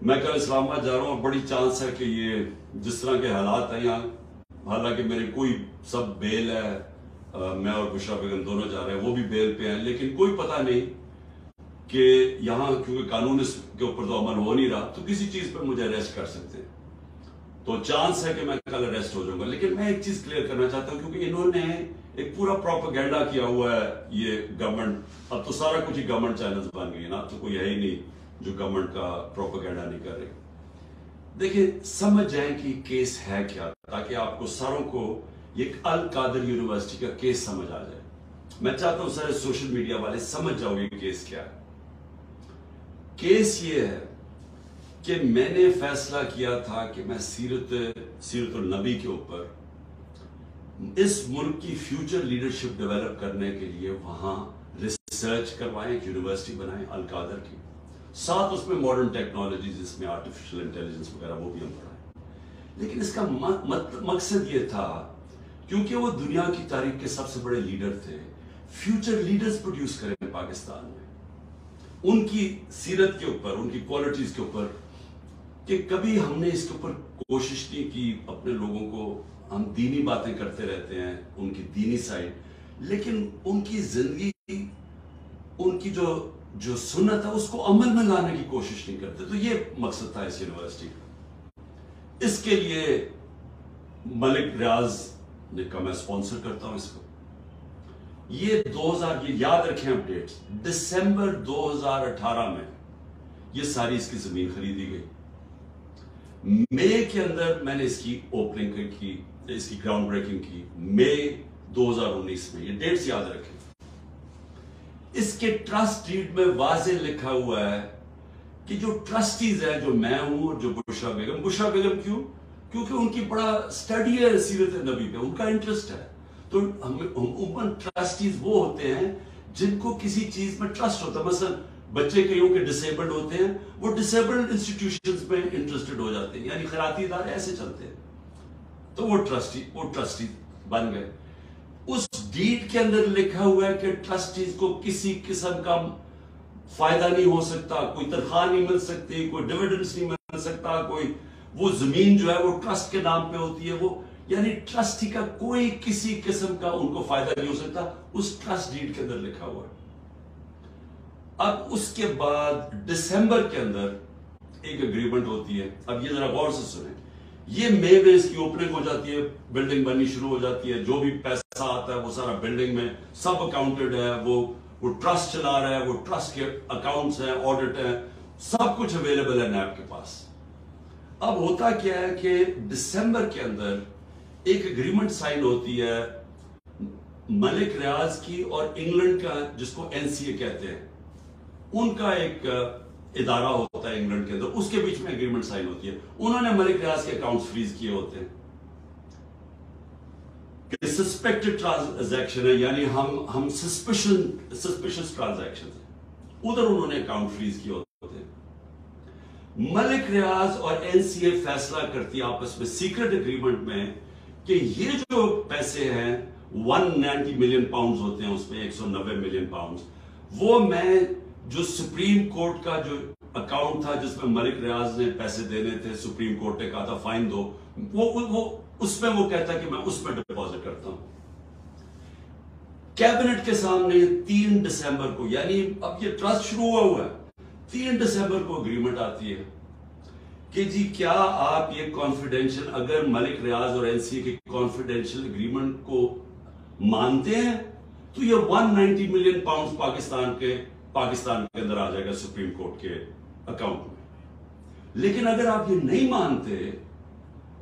मैं कल इस्लामाबाद जा रहा हूँ। बड़ी चांस है कि ये जिस तरह के हालात हैं यहाँ, हालांकि मेरे कोई सब बेल है, मैं और बुशरा बेगम दोनों जा रहे हैं, वो भी बेल पे हैं, लेकिन कोई पता नहीं कि यहाँ क्योंकि कानून इसके ऊपर तो अमल हो नहीं रहा, तो किसी चीज पर मुझे अरेस्ट कर सकते हैं। तो चांस है कि मैं कल अरेस्ट हो जाऊंगा। लेकिन मैं एक चीज क्लियर करना चाहता हूं, क्योंकि इन्होंने एक पूरा प्रोपेगेंडा किया हुआ है ये गवर्नमेंट, अब तो सारा कुछ ही गवर्नमेंट चैनल्स बन गए ना, तो कोई है ही नहीं जो गवर्नमेंट का प्रोपेगेंडा नहीं कर रही। देखिए, समझ जाए कि केस है क्या, ताकि आपको सारों को एक अल कादर यूनिवर्सिटी का केस समझ आ जाए। मैं चाहता हूं सारे सोशल मीडिया वाले समझ जाओगे केस क्या है। केस ये है कि मैंने फैसला किया था कि मैं सीरतुल नबी के ऊपर इस मुल्क की फ्यूचर लीडरशिप डेवलप करने के लिए वहां रिसर्च करवाएं, एक यूनिवर्सिटी बनाएं अल कादर की, साथ उसमें मॉडर्न टेक्नोलॉजी जिसमें आर्टिफिशियल इंटेलिजेंस वगैरह वो भी हम पढ़ाएं। लेकिन इसका मकसद ये था, क्योंकि वो दुनिया की तारीख के सबसे बड़े लीडर थे, फ्यूचर लीडर्स प्रोड्यूस करें पाकिस्तान में, उनकी सीरत के ऊपर, उनकी क्वालिटीज के ऊपर, कि कभी हमने इसके ऊपर कोशिश नहीं की। अपने लोगों को हम दीनी बातें करते रहते हैं, उनकी दीनी साइड, लेकिन उनकी जिंदगी, उनकी जो सुन्नत है उसको अमल में लाने की कोशिश नहीं करते। तो ये मकसद था इस यूनिवर्सिटी का। इसके लिए मलिक रियाज ने कहा मैं स्पॉन्सर करता हूं इसको। ये 2000, ये याद रखें अपडेट्स, दिसंबर 2018 में ये सारी इसकी जमीन खरीदी गई। मई के अंदर मैंने इसकी ओपनिंग की, इसकी ग्राउंड ब्रेकिंग की, मई 2019 में। ये डेट्स याद रखें। इसके ट्रस्ट डीड में वाज़े लिखा हुआ है कि जो ट्रस्टीज है, जो मैं हूं और जो बुशरा बेगम क्यों? क्योंकि उनकी बड़ा स्टडी है सीरत नबी पे, उनका इंटरेस्ट है। तो हम ट्रस्टीज वो होते हैं जिनको किसी चीज में ट्रस्ट होता है। मसलन बच्चे कईयों के डिसेबल्ड होते हैं, वो डिसेबल्ड इंस्टीट्यूशंस में इंटरेस्टेड हो जाते हैं, यानी खैराती इदारे ऐसे चलते हैं। तो वो ट्रस्टी बन गए। उस डीड के अंदर लिखा हुआ है कि ट्रस्टीज को किसी किस्म का फायदा नहीं हो सकता, कोई तनख्वाह नहीं मिल सकती, कोई डिविडेंड्स नहीं मिल सकता, कोई वो जमीन जो है वो ट्रस्ट के नाम पे होती है, वो यानी ट्रस्टी का कोई किसी किस्म का उनको फायदा नहीं हो सकता, उस ट्रस्ट डीड के अंदर लिखा हुआ है। अब उसके बाद दिसंबर के अंदर एक एग्रीमेंट होती है। अब ये जरा गौर से सुने, ये मई में इसकी ओपनिंग हो जाती है, बिल्डिंग बननी शुरू हो जाती है, जो भी पैसा आता है वो सारा बिल्डिंग में सब अकाउंटेड है, वो ट्रस्ट चला रहा है, वो ट्रस्ट के अकाउंट्स हैं, ऑडिट है, सब कुछ अवेलेबल है नैब के पास। अब होता क्या है कि दिसंबर के अंदर एक एग्रीमेंट साइन होती है मलिक रियाज की और इंग्लैंड का, जिसको एनसीए कहते हैं, उनका एक इदारा होता है इंग्लैंड के अंदर, उसके बीच में एग्रीमेंट साइन होती है। उन्होंने मलिक रियाज के अकाउंट्स फ्रीज किए होते हैं कि सस्पेक्टेड ट्रांजैक्शन है, यानी हम सस्पिशियस ट्रांजैक्शन है, उधर उन्होंने अकाउंट फ्रीज किए होते हैं। मलिक रियाज और एनसीए फैसला करती है आपस में सीक्रेट एग्रीमेंट में कि ये जो पैसे हैं 190 मिलियन पाउंड होते हैं, उसमें 190 मिलियन पाउंड, वो मैं जो सुप्रीम कोर्ट का जो अकाउंट था जिसमें मलिक रियाज ने पैसे देने थे, सुप्रीम कोर्ट ने कहा था फाइन दो, वो उसमें वो कहता कि मैं उसमें डिपॉजिट करता हूं। कैबिनेट के सामने 3 दिसंबर को, यानी अब ये ट्रस्ट शुरू हुआ है, 3 दिसंबर को एग्रीमेंट आती है कि जी क्या आप ये कॉन्फिडेंशियल, अगर मलिक रियाज और एनसीए के कॉन्फिडेंशियल एग्रीमेंट को मानते हैं तो ये 190 मिलियन पाउंड पाकिस्तान के अंदर आ जाएगा सुप्रीम कोर्ट के अकाउंट में। लेकिन अगर आप ये नहीं मानते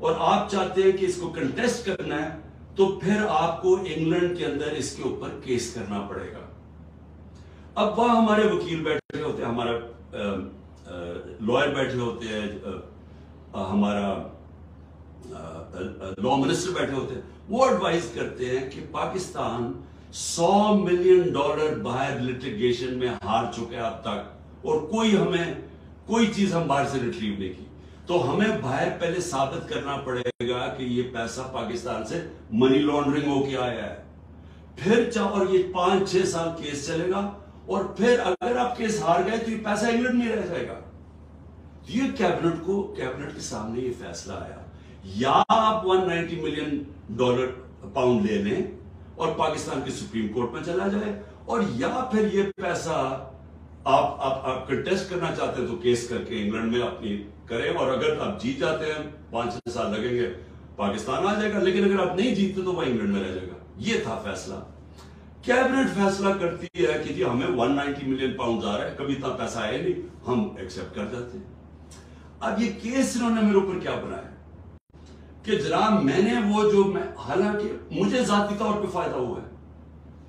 और आप चाहते हैं कि इसको कंटेस्ट करना है, तो फिर आपको इंग्लैंड के अंदर इसके ऊपर केस करना पड़ेगा। अब वहां हमारे वकील बैठे होते हैं, हमारा लॉयर बैठे होते हैं, हमारा लॉ मिनिस्टर बैठे होते हैं, वो एडवाइज करते हैं कि पाकिस्तान $100 मिलियन बाहर लिटिगेशन में हार चुके हैं अब तक, और कोई चीज हम बाहर से रिट्रीव नहीं की, तो हमें बाहर पहले साबित करना पड़ेगा कि ये पैसा पाकिस्तान से मनी लॉन्ड्रिंग होके आया है। फिर और ये 5-6 साल केस चलेगा, और फिर अगर आप केस हार गए तो ये पैसा इंग्लैंड में रह जाएगा, ये कैबिनेट के सामने ये फैसला आया, या आप 190 मिलियन डॉलर पाउंड ले लें और पाकिस्तान के सुप्रीम कोर्ट में चला जाए, और या फिर ये पैसा आप कंटेस्ट करना चाहते हैं तो केस करके इंग्लैंड में अपनी करें, और अगर आप जीत जाते हैं 5-6 साल लगेंगे, पाकिस्तान आ जाएगा, लेकिन अगर आप नहीं जीतते तो वह इंग्लैंड में रह जाएगा। ये था फैसला। कैबिनेट फैसला करती है कि जी हमें 190 मिलियन पाउंड आ रहा है, कभी इतना पैसा आया नहीं, हम एक्सेप्ट कर जाते हैं। अब ये केस इन्होंने मेरे ऊपर क्या बनाया कि जनाब मैंने वो जो मैं, हालांकि मुझे जाती तौर पे फायदा हुआ है,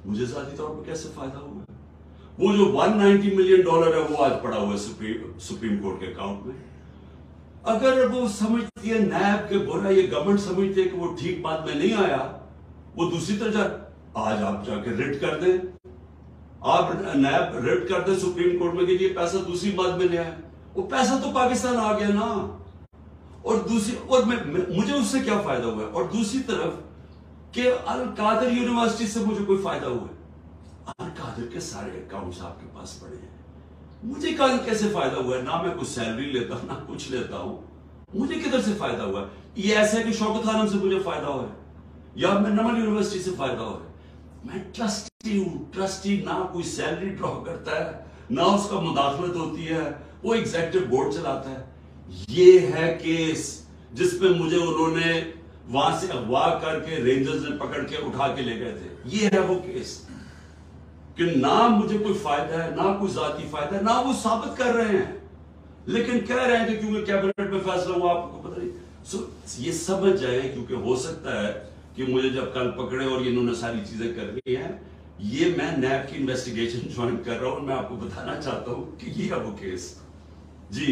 मुझे जाती तौर पे कैसे फायदा हुआ है, वो जो 190 मिलियन डॉलर है वो आज पड़ा हुआ है सुप्रीम कोर्ट के अकाउंट में। अगर वो समझती है नैब के बोला, ये गवर्नमेंट समझती है कि वो ठीक बात में नहीं आया, वो दूसरी तरफ आज आप जाके रिट कर दें, आप नैब रिट कर दें सुप्रीम कोर्ट में कि ये पैसा दूसरी बात में ले आए, वो पैसा तो पाकिस्तान आ गया ना, और मुझे उससे क्या फायदा हुआ है, और दूसरी तरफ कि अल कादर यूनिवर्सिटी से मुझे कोई फायदा हुआ है? अल कादर के सारे अकाउंट्स आपके पास पड़े हैं, मुझे कैसे फायदा हुआ है? ना मैं कुछ सैलरी लेता हूं, ना कुछ लेता हूं, मुझे किधर से फायदा हुआ है? ये ऐसा है कि शौकत खानम से मुझे फायदा हुआ है, या मैं नमन यूनिवर्सिटी से फायदा हुआ है? मैं ट्रस्टी हूं, ट्रस्टी ना कोई सैलरी ड्रॉ करता है, ना उसका मुदाखलत होती है, वो एग्जीक्यूटिव बोर्ड चलाता है। ये है केस जिसपे मुझे उन्होंने वहां से अगवा करके रेंजर्स ने पकड़ के उठा के ले गए थे। ये है वो केस कि ना मुझे कोई फायदा है, ना कोई जाती फायदा है, ना वो साबित कर रहे हैं, लेकिन कह रहे हैं कि क्योंकि कैबिनेट में फैसला हुआ, आपको पता नहीं। ये समझ जाए, क्योंकि हो सकता है कि मुझे जब कल पकड़े और इन्होंने सारी चीजें करनी है, ये मैं नैब की इन्वेस्टिगेशन ज्वाइन कर रहा हूं, मैं आपको बताना चाहता हूं कि ये है वो केस। जी।